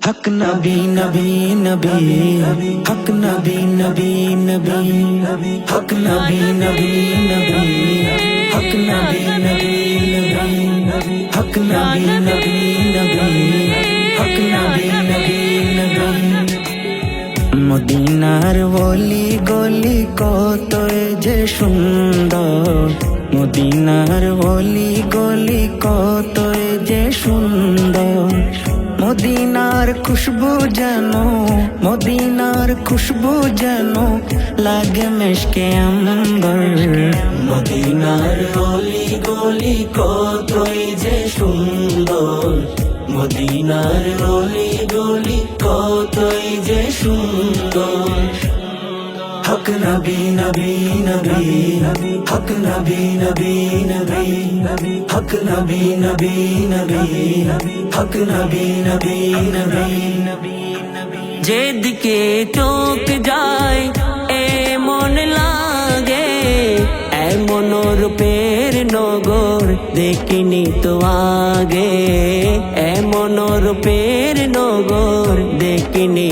হক নবী নবী নবী, হক নবী নবী নবী, হক নবী নবী নবী, হক নবী নবী নবী, হক নবী নবী নবী, হক নবী নবী নবী। মদিনার গলি গলি কত যে সুন্দর, মদিনার গলি গলি কত যে সুন্দর। মদিনার খুশবু যেন, মদিনার খুশবু যেন লাগে মিশকে আম্বর। মদিনার গলি গলি কতই যে সুন্দর, মদিনার গলি গলি কতই যে সুন্দর। হক নবী নবী নবী, হক নবী নবী নবী, হক নবী নবী নবী, হক নবী নবী নবী। যেদিকে চোখ যায় এমন লাগে, এমন রূপের নগর দেখিনি তো আগে, এমন রূপের নগর দেখিনি।